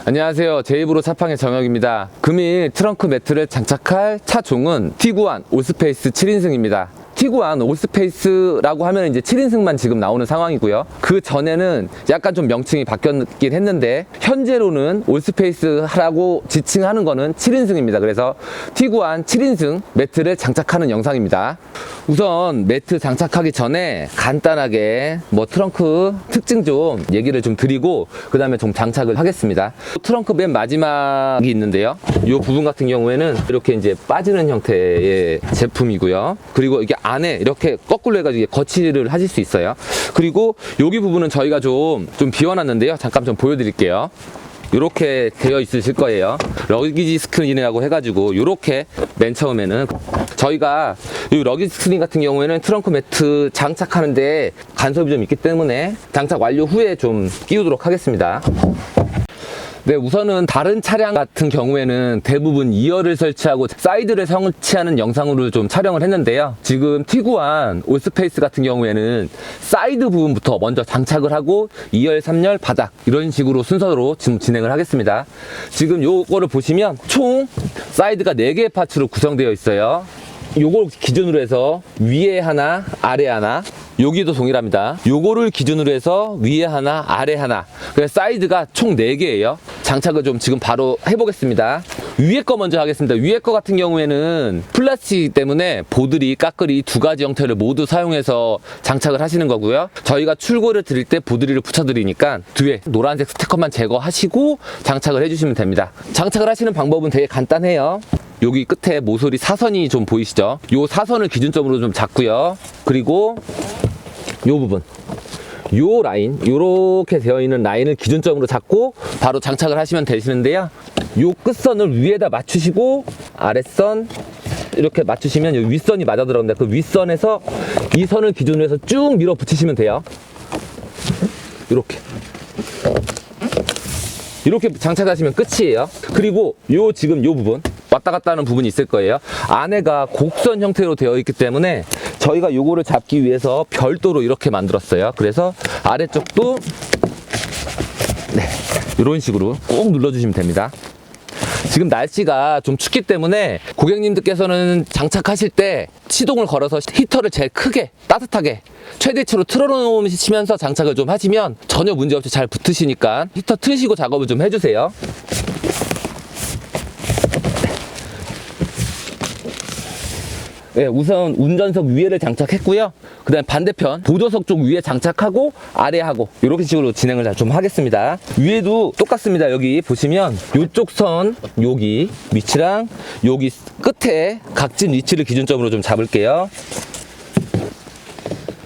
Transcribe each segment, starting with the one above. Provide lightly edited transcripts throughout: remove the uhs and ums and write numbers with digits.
안녕하세요. 제이브로 차팡의 정혁입니다. 금일 트렁크 매트를 장착할 차종은 티구안 올스페이스 7인승입니다. 티구안 올스페이스라고 하면 이제 7인승만 지금 나오는 상황이고요. 그 전에는 약간 좀 명칭이 바뀌었긴 했는데 현재로는 올스페이스라고 지칭하는 거는 7인승입니다. 그래서 티구안 7인승 매트를 장착하는 영상입니다. 우선 매트 장착하기 전에 간단하게 트렁크 특징 좀 얘기를 좀 드리고 그 다음에 좀 장착을 하겠습니다. 트렁크 맨 마지막이 있는데요. 이 부분 같은 경우에는 이렇게 이제 빠지는 형태의 제품이고요. 그리고 이게 안에 이렇게 거꾸로 해가지고 거치를 하실 수 있어요. 그리고 여기 부분은 저희가 좀 비워놨는데요. 잠깐 좀 보여드릴게요. 이렇게 되어 있으실 거예요. 러기지 스크린이라고 해가지고 이렇게 맨 처음에는 저희가 이 러기지 스크린 같은 경우에는 트렁크 매트 장착하는데 간섭이 좀 있기 때문에 장착 완료 후에 좀 끼우도록 하겠습니다. 네, 우선은 다른 차량 같은 경우에는 대부분 2열을 설치하고 사이드를 설치하는 영상으로 좀 촬영을 했는데요. 지금 티구안 올스페이스 같은 경우에는 사이드 부분부터 먼저 장착을 하고 2열, 3열, 바닥 이런 식으로 순서로 지금 진행을 하겠습니다. 지금 요거를 보시면 총 사이드가 4개의 파츠로 구성되어 있어요. 요걸 기준으로 해서 위에 하나, 아래 하나, 여기도 동일합니다. 요거를 기준으로 해서 위에 하나, 아래 하나. 그래서 사이드가 총 4개예요. 장착을 좀 지금 바로 해보겠습니다. 위에 거 먼저 하겠습니다. 위에 거 같은 경우에는 플라스틱 때문에 보드리, 까끌이 두 가지 형태를 모두 사용해서 장착을 하시는 거고요. 저희가 출고를 드릴 때 보드리를 붙여드리니까 뒤에 노란색 스티커만 제거하시고 장착을 해주시면 됩니다. 장착을 하시는 방법은 되게 간단해요. 여기 끝에 모서리 사선이 좀 보이시죠? 요 사선을 기준점으로 좀 잡고요. 그리고 요 부분, 요 라인, 요렇게 되어 있는 라인을 기준점으로 잡고 바로 장착을 하시면 되시는데요. 요 끝선을 위에다 맞추시고 아랫선 이렇게 맞추시면 요 윗선이 맞아 들어갑니다. 그 윗선에서 이 선을 기준으로 해서 쭉 밀어 붙이시면 돼요. 이렇게 장착하시면 끝이에요. 그리고 지금 요 부분 왔다 갔다 하는 부분이 있을 거예요. 안에가 곡선 형태로 되어 있기 때문에 저희가 요거를 잡기 위해서 별도로 이렇게 만들었어요. 그래서 아래쪽도 이런 식으로 꼭 눌러주시면 됩니다. 지금 날씨가 좀 춥기 때문에 고객님들께서는 장착하실 때 시동을 걸어서 히터를 제일 크게 따뜻하게 최대치로 틀어놓으시면서 장착을 좀 하시면 전혀 문제없이 잘 붙으시니까 히터 트시고 작업을 좀 해주세요. 네, 우선 운전석 위에를 장착했고요. 그 다음 반대편 보조석 쪽 위에 장착하고 아래하고 이렇게 식으로 진행을 좀 하겠습니다. 위에도 똑같습니다. 여기 보시면 이쪽 선 여기 위치랑 여기 끝에 각진 위치를 기준점으로 좀 잡을게요.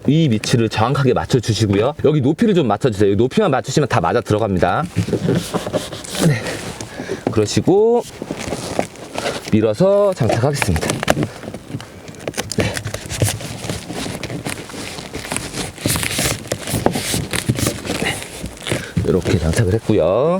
이 위치를 정확하게 맞춰주시고요. 여기 높이를 좀 맞춰주세요. 높이만 맞추시면 다 맞아 들어갑니다. 네, 그러시고 밀어서 장착하겠습니다. 이렇게 장착을 했고요.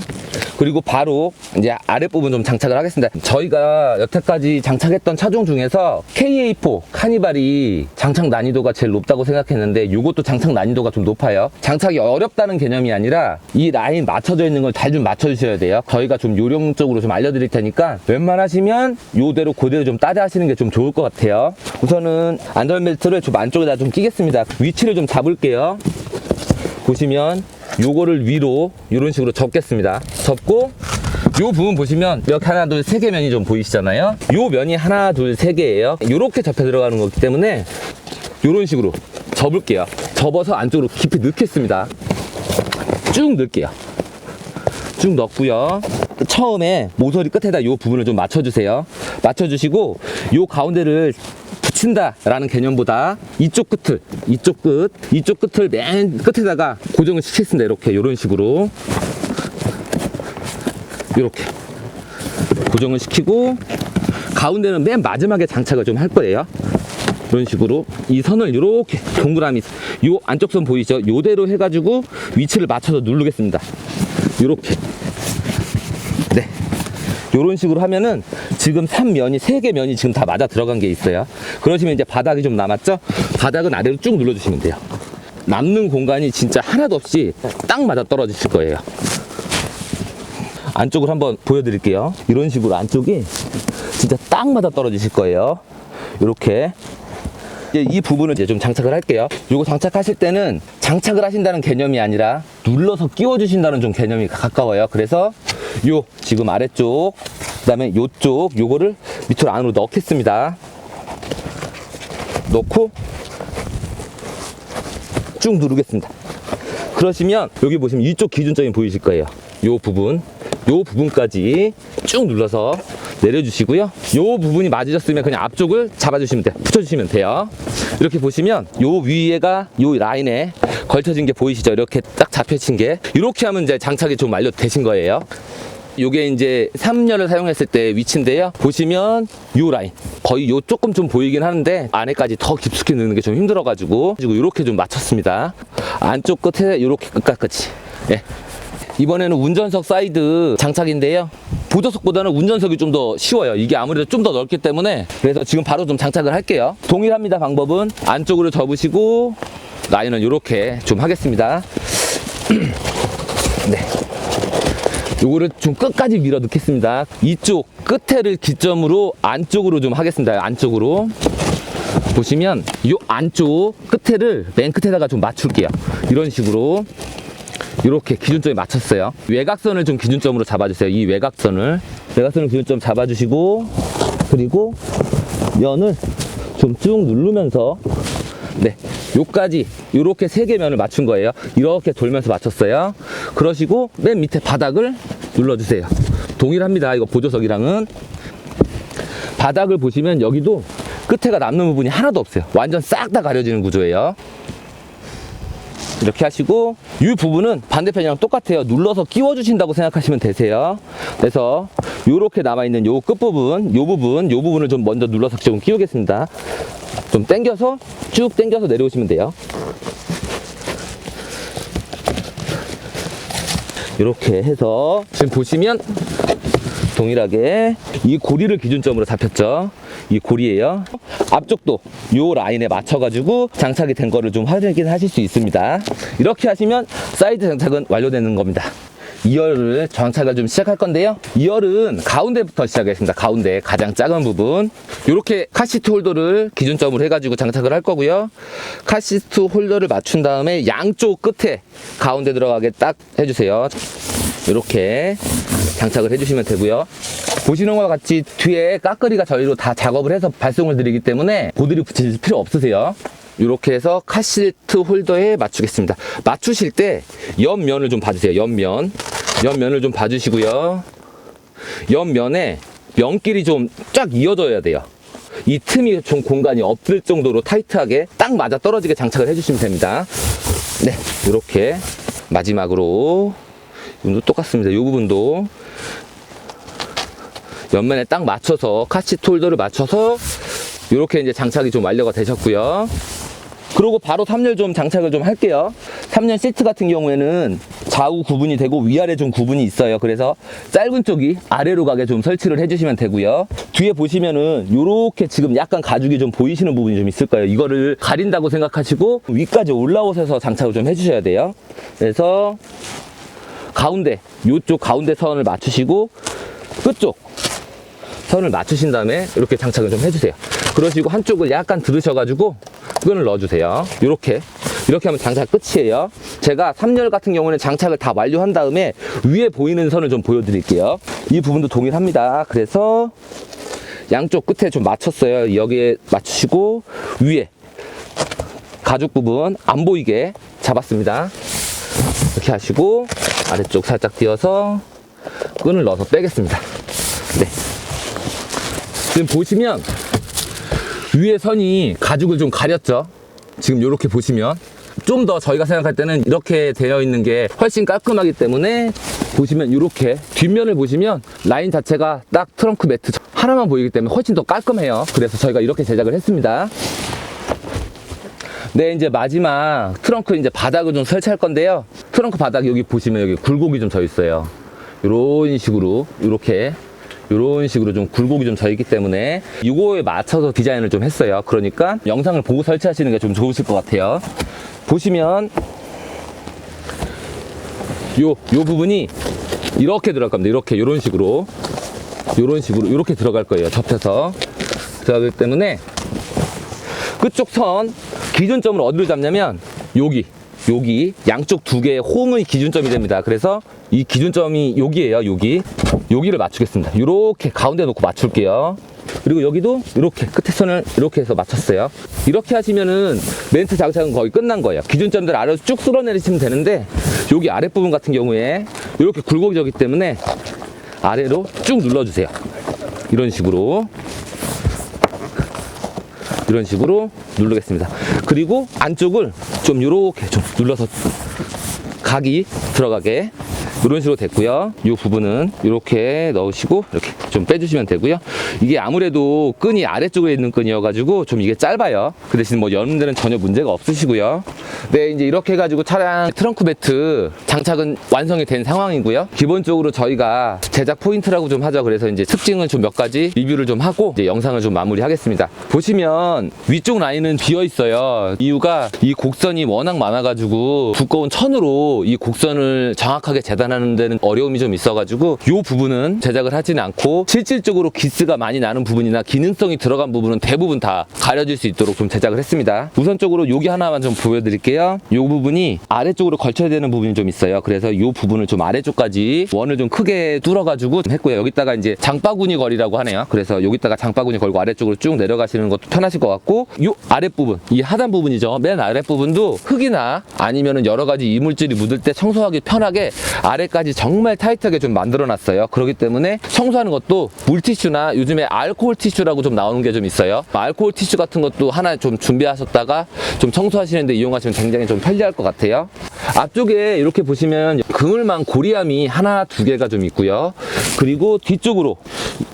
그리고 바로 이제 아랫부분 좀 장착을 하겠습니다. 저희가 여태까지 장착했던 차종 중에서 KA4 카니발이 장착 난이도가 제일 높다고 생각했는데 이것도 장착 난이도가 좀 높아요. 장착이 어렵다는 개념이 아니라 이 라인 맞춰져 있는 걸 잘 좀 맞춰주셔야 돼요. 저희가 좀 요령적으로 좀 알려드릴 테니까 웬만하시면 요대로 그대로 좀 따라 하시는 게 좀 좋을 것 같아요. 우선은 안전벨트를 좀 안쪽에다 좀 끼겠습니다. 위치를 좀 잡을게요. 보시면 요거를 위로 이런 식으로 접겠습니다. 접고 요 부분 보시면 이렇게 하나 둘 세 개 면이 좀 보이시잖아요. 요 면이 하나 둘 세 개예요. 요렇게 접혀 들어가는 거기 때문에 요런 식으로 접을게요. 접어서 안쪽으로 깊이 넣겠습니다. 쭉 넣을게요. 쭉 넣고요. 처음에 모서리 끝에다 요 부분을 좀 맞춰주세요. 맞춰주시고 요 가운데를 붙인다 라는 개념보다 이쪽 끝을 맨 끝에다가 고정을 시키겠습니다. 이렇게 이런 식으로 이렇게 고정을 시키고 가운데는 맨 마지막에 장착을 좀 할 거예요. 이런 식으로 이 선을 이렇게 동그라미 요 안쪽 선 보이죠? 요대로 해가지고 위치를 맞춰서 누르겠습니다. 이렇게 이런 식으로 하면은 지금 3면이 3개 면이 지금 다 맞아 들어간 게 있어요. 그러시면 이제 바닥이 좀 남았죠? 바닥은 아래로 쭉 눌러주시면 돼요. 남는 공간이 진짜 하나도 없이 딱 맞아 떨어지실 거예요. 안쪽을 한번 보여드릴게요. 이런 식으로 안쪽이 진짜 딱 맞아 떨어지실 거예요. 이렇게. 이제 이 부분을 이제 좀 장착을 할게요. 요거 장착하실 때는 장착을 하신다는 개념이 아니라 눌러서 끼워 주신다는 좀 개념이 가까워요. 그래서 요 지금 아래쪽, 그다음에 요쪽 요거를 밑으로 안으로 넣겠습니다. 넣고 쭉 누르겠습니다. 그러시면 여기 보시면 이쪽 기준점이 보이실 거예요. 요 부분까지 쭉 눌러서 내려주시고요. 요 부분이 맞으셨으면 그냥 앞쪽을 잡아주시면 돼요. 붙여주시면 돼요. 이렇게 보시면 요 위에가 요 라인에 걸쳐진 게 보이시죠? 이렇게 딱 잡혀진 게. 이렇게 하면 이제 장착이 좀 완료되신 거예요. 요게 이제 3열을 사용했을 때 위치인데요. 보시면 요 라인 거의 요 조금 좀 보이긴 하는데 안에까지 더 깊숙이 넣는 게 좀 힘들어가지고 이렇게 좀 맞췄습니다. 안쪽 끝에 이렇게 끝까지. 예. 이번에는 운전석 사이드 장착인데요. 보조석보다는 운전석이 좀 더 쉬워요. 이게 아무래도 좀 더 넓기 때문에. 그래서 지금 바로 좀 장착을 할게요. 동일합니다. 방법은 안쪽으로 접으시고 라인은 이렇게 좀 하겠습니다. 네. 요거를 좀 끝까지 밀어 넣겠습니다. 이쪽 끝에를 기점으로 안쪽으로 좀 하겠습니다. 안쪽으로 보시면 요 안쪽 끝에를 맨 끝에다가 좀 맞출게요. 이런 식으로 이렇게 기준점에 맞췄어요. 외곽선을 좀 기준점으로 잡아주세요. 이 외곽선을 기준점 잡아주시고, 그리고 면을 좀 쭉 누르면서, 네, 요까지 요렇게 3개 면을 맞춘 거예요. 이렇게 돌면서 맞췄어요. 그러시고 맨 밑에 바닥을 눌러주세요. 동일합니다. 이거 보조석이랑은. 바닥을 보시면 여기도 끝에가 남는 부분이 하나도 없어요. 완전 싹 다 가려지는 구조예요. 이렇게 하시고, 이 부분은 반대편이랑 똑같아요. 눌러서 끼워주신다고 생각하시면 되세요. 그래서 요렇게 남아있는 요 끝부분, 요 부분을 좀 먼저 눌러서 좀 끼우겠습니다. 좀 당겨서, 쭉 당겨서 내려오시면 돼요. 이렇게 해서 지금 보시면 동일하게 이 고리를 기준점으로 잡혔죠. 이 고리예요. 앞쪽도 요 라인에 맞춰가지고 장착이 된 거를 좀 확인하실 수 있습니다. 이렇게 하시면 사이드 장착은 완료되는 겁니다. 2열을 장착을 좀 시작할 건데요. 2열은 가운데부터 시작하겠습니다. 가운데 가장 작은 부분. 이렇게 카시트 홀더를 기준점으로 해가지고 장착을 할 거고요. 카시트 홀더를 맞춘 다음에 양쪽 끝에 가운데 들어가게 딱 해주세요. 이렇게 장착을 해주시면 되고요. 보시는 것과 같이 뒤에 까끄리가 저희로 다 작업을 해서 발송을 드리기 때문에 보드리 붙이실 필요 없으세요. 이렇게 해서 카시트 홀더에 맞추겠습니다. 맞추실 때 옆면을 좀 봐주세요. 옆면을 좀 봐주시고요. 옆면에 면끼리 좀 쫙 이어져야 돼요. 이 틈이 좀 공간이 없을 정도로 타이트하게 딱 맞아 떨어지게 장착을 해주시면 됩니다. 네, 이렇게 마지막으로 이분도 똑같습니다. 이 부분도 옆면에 딱 맞춰서 카시트 홀더를 맞춰서 이렇게 이제 장착이 좀 완료가 되셨고요. 그리고 바로 3열 좀 장착을 좀 할게요. 3열 시트 같은 경우에는 좌우 구분이 되고 위아래 좀 구분이 있어요. 그래서 짧은 쪽이 아래로 가게 좀 설치를 해주시면 되고요. 뒤에 보시면은 이렇게 지금 약간 가죽이 좀 보이시는 부분이 좀 있을 거예요. 이거를 가린다고 생각하시고 위까지 올라오셔서 장착을 좀 해주셔야 돼요. 그래서 가운데, 이쪽 가운데 선을 맞추시고 끝쪽 선을 맞추신 다음에 이렇게 장착을 좀 해주세요. 그러시고 한쪽을 약간 들으셔가지고 끈을 넣어주세요. 이렇게 하면 장착 끝이에요. 제가 3열 같은 경우는 장착을 다 완료한 다음에 위에 보이는 선을 좀 보여드릴게요. 이 부분도 동일합니다. 그래서 양쪽 끝에 좀 맞췄어요. 여기에 맞추시고 위에 가죽 부분 안 보이게 잡았습니다. 이렇게 하시고 아래쪽 살짝 띄어서 끈을 넣어서 빼겠습니다. 네. 지금 보시면 위에 선이 가죽을 좀 가렸죠. 지금 이렇게 보시면 좀 더 저희가 생각할 때는 이렇게 되어 있는 게 훨씬 깔끔하기 때문에 보시면 이렇게 뒷면을 보시면 라인 자체가 딱 트렁크 매트 하나만 보이기 때문에 훨씬 더 깔끔해요. 그래서 저희가 이렇게 제작을 했습니다. 네, 이제 마지막 트렁크 이제 바닥을 좀 설치할 건데요. 트렁크 바닥 여기 보시면 여기 굴곡이 좀 져 있어요. 이런 식으로 이런 식으로 좀 굴곡이 좀 져 있기 때문에 이거에 맞춰서 디자인을 좀 했어요. 그러니까 영상을 보고 설치하시는 게 좀 좋으실 것 같아요. 보시면 요 부분이 이렇게 들어갈 겁니다. 이렇게 이런 식으로 이렇게 들어갈 거예요. 접혀서 들어가기 때문에 끝쪽 선 기준점을 어디로 잡냐면 여기 양쪽 두 개의 홈의 기준점이 됩니다. 그래서 이 기준점이 여기예요. 여기를 맞추겠습니다. 이렇게 가운데 놓고 맞출게요. 그리고 여기도 이렇게 끝에 선을 이렇게 해서 맞췄어요. 이렇게 하시면은 멘트 장착은 거의 끝난 거예요. 기준점들 아래로 쭉 쓸어내리시면 되는데 여기 아랫부분 같은 경우에 이렇게 굴곡이기 때문에 아래로 쭉 눌러주세요. 이런 식으로 누르겠습니다. 그리고 안쪽을 좀 이렇게 좀 눌러서 각이 들어가게 이런 식으로 됐고요. 이 부분은 이렇게 넣으시고 이렇게 좀 빼주시면 되고요. 이게 아무래도 끈이 아래쪽에 있는 끈이어가지고 좀 이게 짧아요. 그 대신 뭐 여는 데는 전혀 문제가 없으시고요. 네, 이제 이렇게 해가지고 차량 트렁크 매트 장착은 완성이 된 상황이고요. 기본적으로 저희가 제작 포인트라고 좀 하죠. 그래서 이제 특징을 좀 몇 가지 리뷰를 좀 하고 이제 영상을 좀 마무리하겠습니다. 보시면 위쪽 라인은 비어 있어요. 이유가 이 곡선이 워낙 많아가지고 두꺼운 천으로 이 곡선을 정확하게 재단하는 데는 어려움이 좀 있어가지고 이 부분은 제작을 하지는 않고 실질적으로 기스가 많이 나는 부분이나 기능성이 들어간 부분은 대부분 다 가려질 수 있도록 좀 제작을 했습니다. 우선적으로 여기 하나만 좀 보여드릴게요. 이 부분이 아래쪽으로 걸쳐야 되는 부분이 좀 있어요. 그래서 이 부분을 좀 아래쪽까지 원을 좀 크게 뚫어가지고 했고요. 여기다가 이제 장바구니 거리라고 하네요. 그래서 여기다가 장바구니 걸고 아래쪽으로 쭉 내려가시는 것도 편하실 것 같고, 이 아랫부분, 이 하단 부분이죠. 맨 아랫부분도 흙이나 아니면은 여러 가지 이물질이 묻을 때 청소하기 편하게 아래까지 정말 타이트하게 좀 만들어 놨어요. 그렇기 때문에 청소하는 것도 물티슈나 요즘에 알코올 티슈라고 좀 나오는 게 좀 있어요. 알코올 티슈 같은 것도 하나 좀 준비하셨다가 좀 청소하시는데 이용하시면 굉장히 좀 편리할 것 같아요. 앞쪽에 이렇게 보시면 그물망 고리함이 하나, 두 개가 좀 있고요. 그리고 뒤쪽으로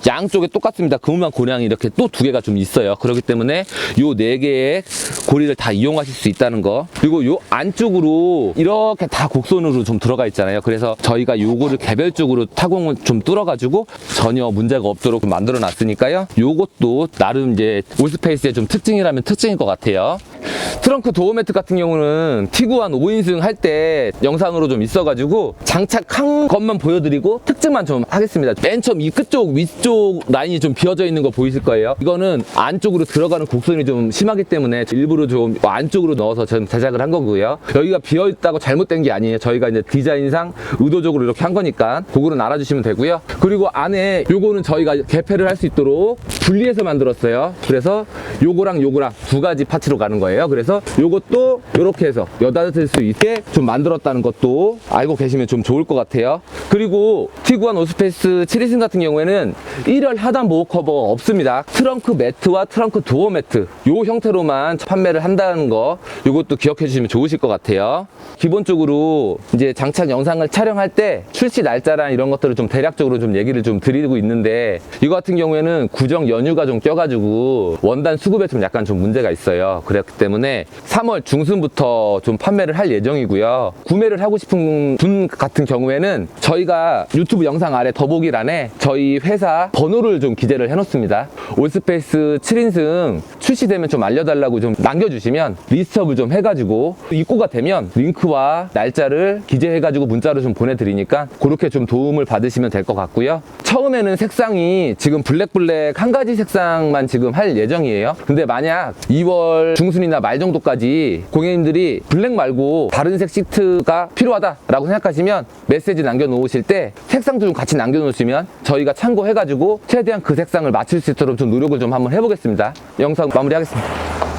양쪽에 똑같습니다. 그물망 고리함이 이렇게 또 두 개가 좀 있어요. 그렇기 때문에 요 네 개의 고리를 다 이용하실 수 있다는 거. 그리고 요 안쪽으로 이렇게 다 곡선으로 좀 들어가 있잖아요. 그래서 저희가 요거를 개별적으로 타공을 좀 뚫어가지고 전혀 문제가 없도록 만들어 놨으니까요. 요것도 나름 이제 올스페이스의 좀 특징이라면 특징일 것 같아요. 트렁크 도어 매트 같은 경우는 티구안 5인승 할 때 영상으로 좀 있어가지고 장착한 것만 보여드리고 특징만 좀 하겠습니다. 맨 처음 이 끝쪽 위쪽 라인이 좀 비어져 있는 거 보이실 거예요. 이거는 안쪽으로 들어가는 곡선이 좀 심하기 때문에 일부러 좀 안쪽으로 넣어서 전 제작을 한 거고요. 여기가 비어있다고 잘못된 게 아니에요. 저희가 이제 디자인상 의도적으로 이렇게 한 거니까 그거는 알아주시면 되고요. 그리고 안에 요거는 저희가 개폐를 할 수 있도록 분리해서 만들었어요. 그래서 요거랑 두 가지 파츠로 가는 거예요. 그래서 요것도 이렇게 해서 여닫을 수 있게 좀 만들었다는 것도 알고 계시면 좀 좋을 것 같아요. 그리고 티구안 올스페이스 7인승 같은 경우에는 1열 하단 보호 커버 없습니다. 트렁크 매트와 트렁크 도어 매트 요 형태로만 판매를 한다는 거, 요것도 기억해 주시면 좋으실 것 같아요. 기본적으로 이제 장착 영상을 촬영할 때 출시 날짜랑 이런 것들을 좀 대략적으로 좀 얘기를 좀 드리고 있는데, 이거 같은 경우에는 구정 연휴가 좀 껴가지고 원단 수급에 좀 약간 좀 문제가 있어요. 그렇기 때문에 3월 중순부터 좀 판매를 할 예정이고요. 구매를 하고 싶은 분 같은 경우에는 저희가 유튜브 영상 아래 더보기란에 저희 회사 번호를 좀 기재를 해놓습니다. 올스페이스 7인승 출시되면 좀 알려달라고 좀 남겨주시면 리스트업을 좀 해가지고 입고가 되면 링크와 날짜를 기재해가지고 문자로 좀 보내드리니까 그렇게 좀 도움을 받으시면 될 것 같고요. 처음에는 색상이 지금 블랙 한 가지 색상만 지금 할 예정이에요. 근데 만약 2월 중순이나 말 정도까지 고객님들이 블랙 말고 다른 색 시트가 필요하다라고 생각하시면 메시지 남겨놓으실 때 색상도 좀 같이 남겨놓으시면 저희가 참고해가지고 최대한 그 색상을 맞출 수 있도록 좀 노력을 좀 한번 해보겠습니다. 영상 마무리하겠습니다.